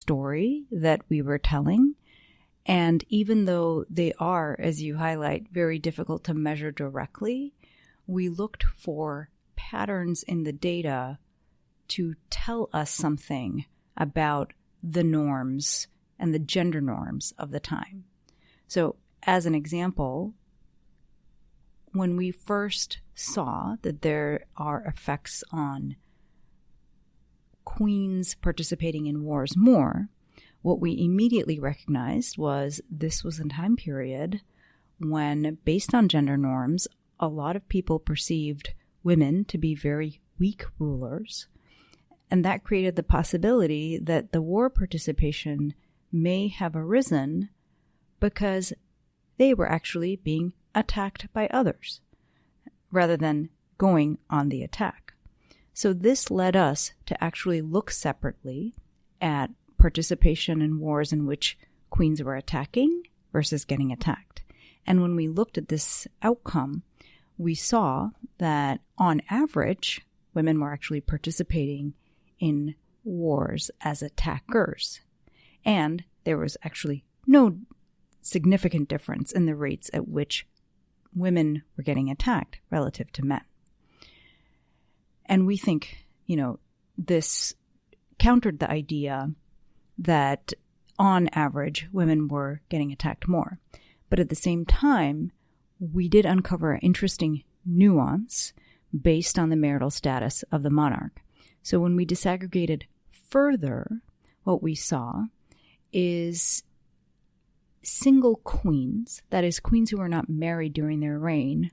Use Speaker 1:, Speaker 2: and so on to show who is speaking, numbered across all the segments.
Speaker 1: story that we were telling. And even though they are, as you highlight, very difficult to measure directly, we looked for patterns in the data to tell us something about the norms and the gender norms of the time. So, as an example, when we first saw that there are effects on queens participating in wars more, what we immediately recognized was this was a time period when, based on gender norms, a lot of people perceived women to be very weak rulers. And that created the possibility that the war participation may have arisen because they were actually being attacked by others rather than going on the attack. So this led us to actually look separately at participation in wars in which queens were attacking versus getting attacked. And when we looked at this outcome, we saw that on average, women were actually participating in wars as attackers. And there was actually no significant difference in the rates at which women were getting attacked relative to men. And we think, this countered the idea that on average, women were getting attacked more. But at the same time, we did uncover an interesting nuance based on the marital status of the monarch. So when we disaggregated further, what we saw is single queens, that is, queens who were not married during their reign,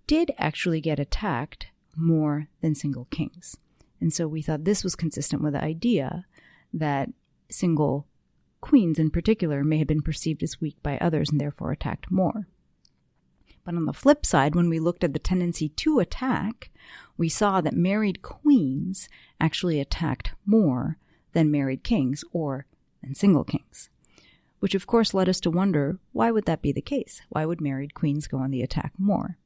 Speaker 1: did actually get attacked more than single kings. And so we thought this was consistent with the idea that single queens in particular may have been perceived as weak by others and therefore attacked more. But on the flip side, when we looked at the tendency to attack, we saw that married queens actually attacked more than married kings or than single kings, which of course led us to wonder, why would that be the case? Why would married queens go on the attack more?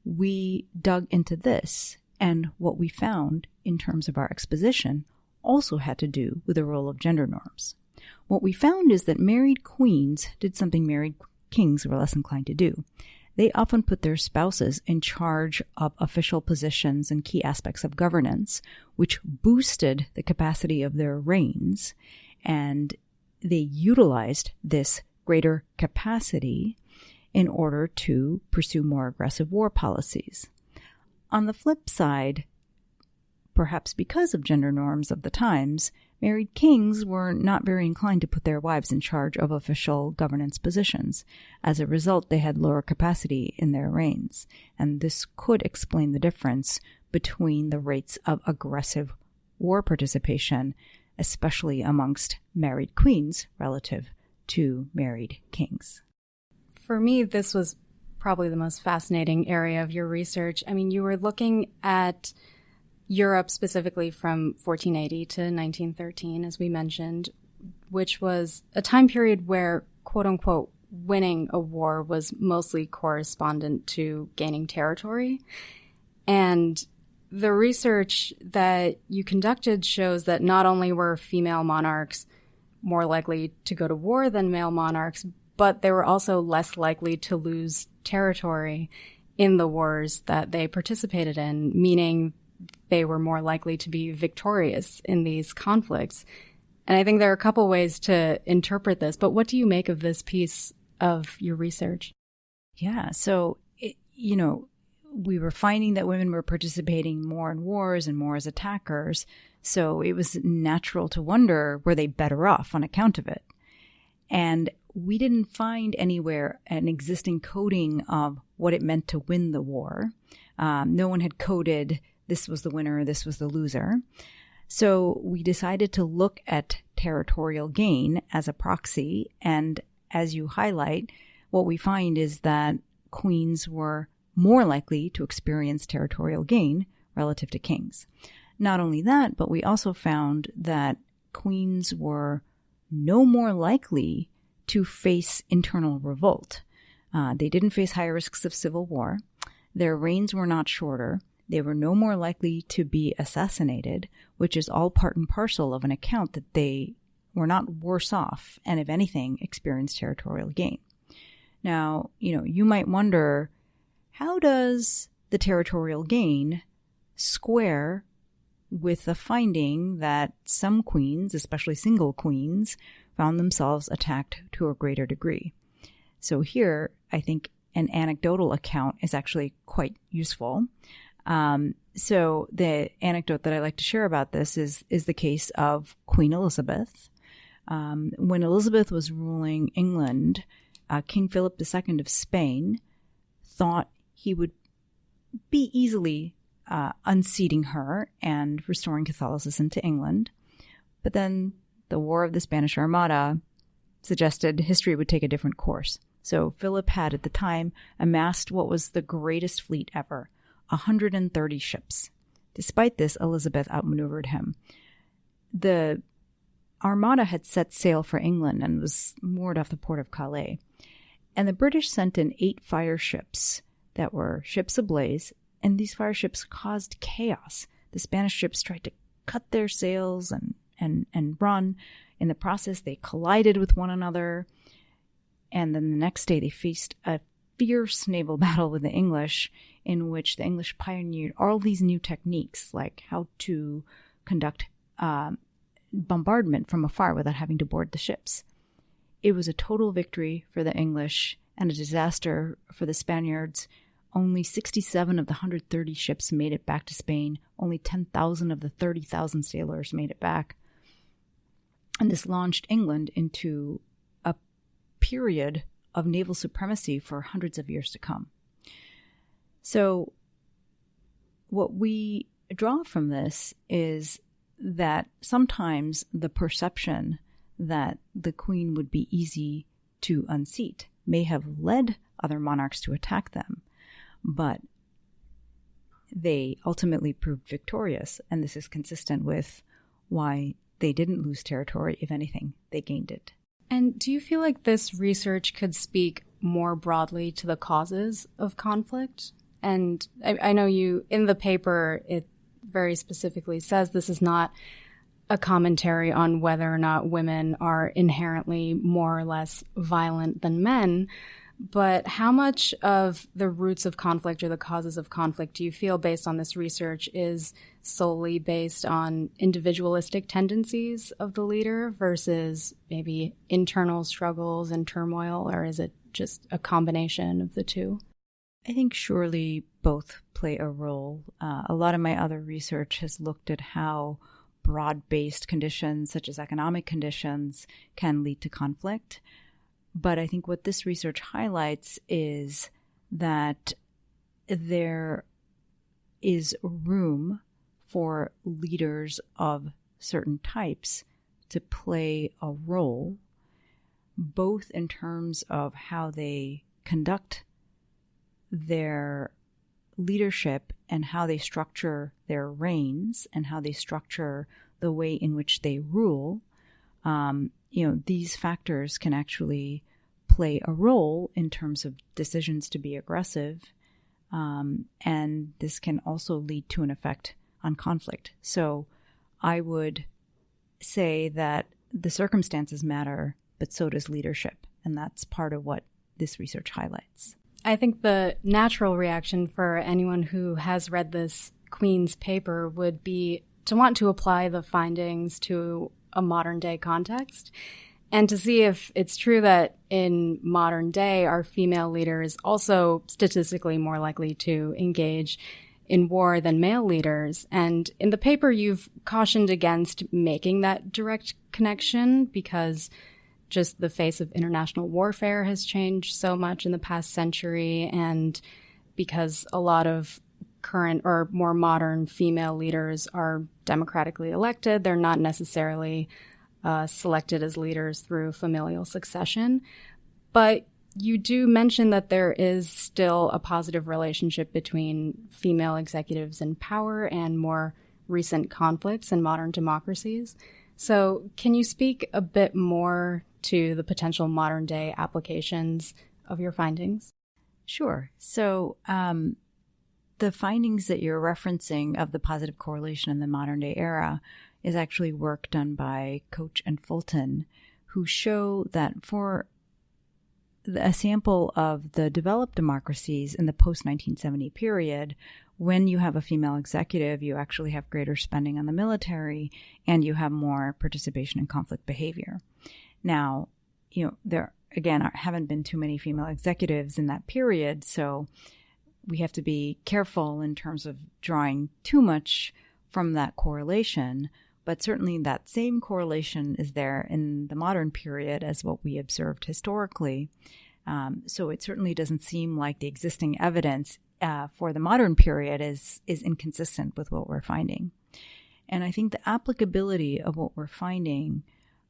Speaker 1: We dug into this, and what we found in terms of our exposition also had to do with the role of gender norms. What we found is that married queens did something married kings were less inclined to do. They often put their spouses in charge of official positions and key aspects of governance, which boosted the capacity of their reigns, and they utilized this greater capacity in order to pursue more aggressive war policies. On the flip side, perhaps because of gender norms of the times, married kings were not very inclined to put their wives in charge of official governance positions. As a result, they had lower capacity in their reigns, and this could explain the difference between the rates of aggressive war participation, especially amongst married queens relative to married kings.
Speaker 2: For me, this was probably the most fascinating area of your research. I mean, you were looking at Europe specifically from 1480 to 1913, as we mentioned, which was a time period where, quote unquote, winning a war was mostly correspondent to gaining territory. And the research that you conducted shows that not only were female monarchs more likely to go to war than male monarchs, but they were also less likely to lose territory in the wars that they participated in, meaning they were more likely to be victorious in these conflicts. And I think there are a couple ways to interpret this, but what do you make of this piece of your research?
Speaker 1: Yeah, so, we were finding that women were participating more in wars and more as attackers, so it was natural to wonder, were they better off on account of it? And we didn't find anywhere an existing coding of what it meant to win the war. No one had coded this was the winner, this was the loser. So we decided to look at territorial gain as a proxy. And as you highlight, what we find is that queens were more likely to experience territorial gain relative to kings. Not only that, but we also found that queens were no more likely to face internal revolt. They didn't face high risks of civil war. Their reigns were not shorter. They were no more likely to be assassinated, which is all part and parcel of an account that they were not worse off and, if anything, experienced territorial gain. Now, you might wonder, how does the territorial gain square with the finding that some queens, especially single queens, found themselves attacked to a greater degree? So here, I think an anecdotal account is actually quite useful. So the anecdote that I like to share about this is the case of Queen Elizabeth. When Elizabeth was ruling England, King Philip II of Spain thought he would be easily unseating her and restoring Catholicism to England. But then the War of the Spanish Armada suggested history would take a different course. So Philip had at the time amassed what was the greatest fleet ever, 130 ships. Despite this, Elizabeth outmaneuvered him. The Armada had set sail for England and was moored off the port of Calais. And the British sent in 8 fire ships that were ships ablaze, and these fire ships caused chaos. The Spanish ships tried to cut their sails and run. In the process, they collided with one another. And then the next day, they faced a fierce naval battle with the English, in which the English pioneered all these new techniques, like how to conduct bombardment from afar without having to board the ships. It was a total victory for the English and a disaster for the Spaniards. Only 67 of the 130 ships made it back to Spain. Only 10,000 of the 30,000 sailors made it back. And this launched England into a period of naval supremacy for hundreds of years to come. So what we draw from this is that sometimes the perception that the queen would be easy to unseat may have led other monarchs to attack them, but they ultimately proved victorious, and this is consistent with why they didn't lose territory. If anything, they gained it.
Speaker 2: And do you feel like this research could speak more broadly to the causes of conflict? And I know you, in the paper, it very specifically says this is not a commentary on whether or not women are inherently more or less violent than men, but how much of the roots of conflict or the causes of conflict do you feel, based on this research, is solely based on individualistic tendencies of the leader versus maybe internal struggles and turmoil, or is it just a combination of the two?
Speaker 1: I think surely both play a role. A lot of my other research has looked at how broad-based conditions, such as economic conditions, can lead to conflict. But I think what this research highlights is that there is room for leaders of certain types to play a role, both in terms of how they conduct their leadership and how they structure their reigns and how they structure the way in which they rule. These factors can actually play a role in terms of decisions to be aggressive, and this can also lead to an effect on conflict. So I would say that the circumstances matter, but so does leadership, and that's part of what this research highlights.
Speaker 2: I think the natural reaction for anyone who has read this Queen's paper would be to want to apply the findings to a modern day context and to see if it's true that in modern day, our female leaders also statistically more likely to engage in war than male leaders. And in the paper, you've cautioned against making that direct connection because just the face of international warfare has changed so much in the past century, and because a lot of current or more modern female leaders are democratically elected, they're not necessarily selected as leaders through familial succession. But you do mention that there is still a positive relationship between female executives in power and more recent conflicts in modern democracies. So can you speak a bit more to the potential modern day applications of your findings?
Speaker 1: Sure. So the findings that you're referencing of the positive correlation in the modern day era is actually work done by Koch and Fulton, who show that for a sample of the developed democracies in the post-1970 period, when you have a female executive, you actually have greater spending on the military and you have more participation in conflict behavior. Now, there, again, haven't been too many female executives in that period, so we have to be careful in terms of drawing too much from that correlation. But certainly that same correlation is there in the modern period as what we observed historically. So it certainly doesn't seem like the existing evidence for the modern period is inconsistent with what we're finding. And I think the applicability of what we're finding,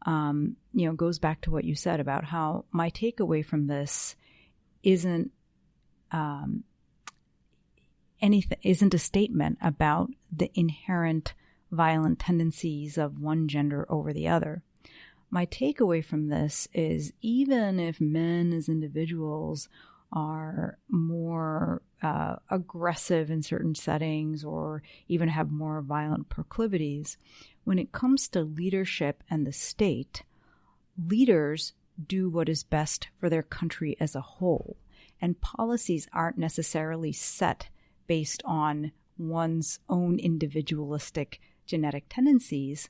Speaker 1: goes back to what you said about how my takeaway from this isn't a statement about the inherent violent tendencies of one gender over the other. My takeaway from this is even if men as individuals are more aggressive in certain settings or even have more violent proclivities, when it comes to leadership and the state, leaders do what is best for their country as a whole. And policies aren't necessarily set based on one's own individualistic genetic tendencies.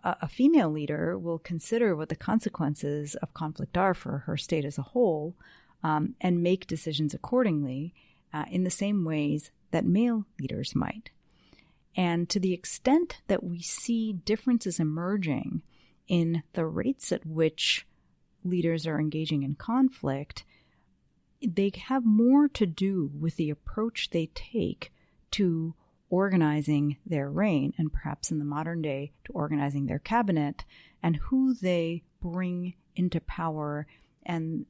Speaker 1: A female leader will consider what the consequences of conflict are for her state as a whole, and make decisions accordingly in the same ways that male leaders might. And to the extent that we see differences emerging in the rates at which leaders are engaging in conflict, they have more to do with the approach they take to organizing their reign, and perhaps in the modern day to organizing their cabinet, and who they bring into power, and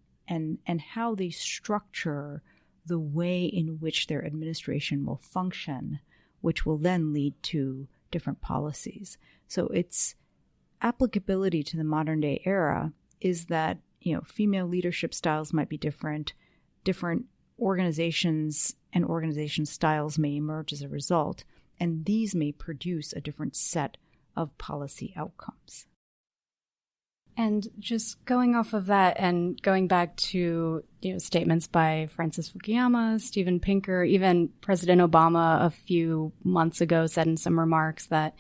Speaker 1: how they structure the way in which their administration will function, which will then lead to different policies. So its applicability to the modern day era is that, female leadership styles might be different organizations and organization styles may emerge as a result, and these may produce a different set of policy outcomes.
Speaker 2: And just going off of that and going back to statements by Francis Fukuyama, Steven Pinker, even President Obama a few months ago said in some remarks that,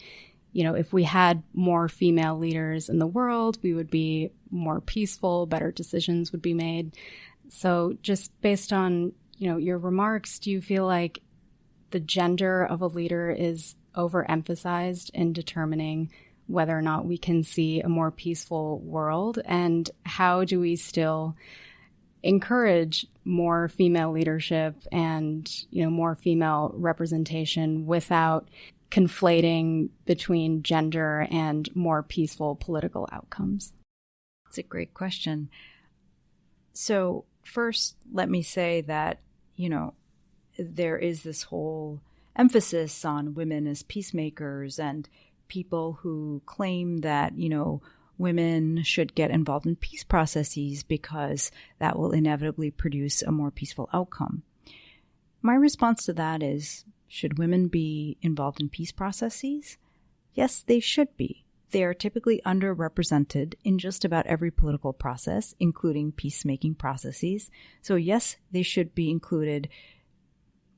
Speaker 2: if we had more female leaders in the world, we would be more peaceful, better decisions would be made. So just based on, your remarks, do you feel like the gender of a leader is overemphasized in determining whether or not we can see a more peaceful world? And how do we still encourage more female leadership and, more female representation without conflating between gender and more peaceful political outcomes?
Speaker 1: That's a great question. So first, let me say that, there is this whole emphasis on women as peacemakers and people who claim that, women should get involved in peace processes because that will inevitably produce a more peaceful outcome. My response to that is, should women be involved in peace processes? Yes, they should be. They are typically underrepresented in just about every political process, including peacemaking processes. So yes, they should be included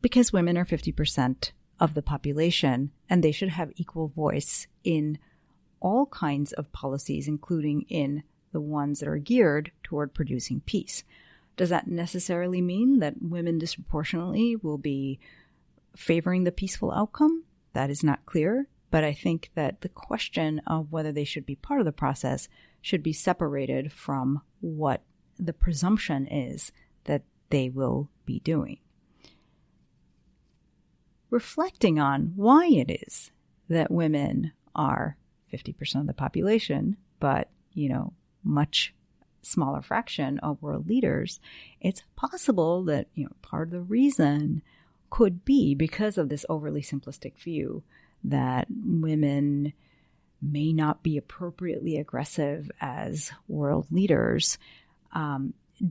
Speaker 1: because women are 50% of the population, and they should have equal voice in all kinds of policies, including in the ones that are geared toward producing peace. Does that necessarily mean that women disproportionately will be favoring the peaceful outcome? That is not clear, but I think that the question of whether they should be part of the process should be separated from what the presumption is that they will be doing. Reflecting on why it is that women are 50% of the population, but, much smaller fraction of world leaders, it's possible that, part of the reason could be because of this overly simplistic view that women may not be appropriately aggressive as world leaders.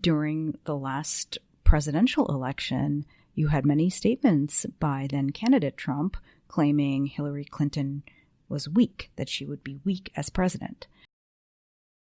Speaker 1: During the last presidential election, you had many statements by then candidate Trump claiming Hillary Clinton was weak, that she would be weak as president.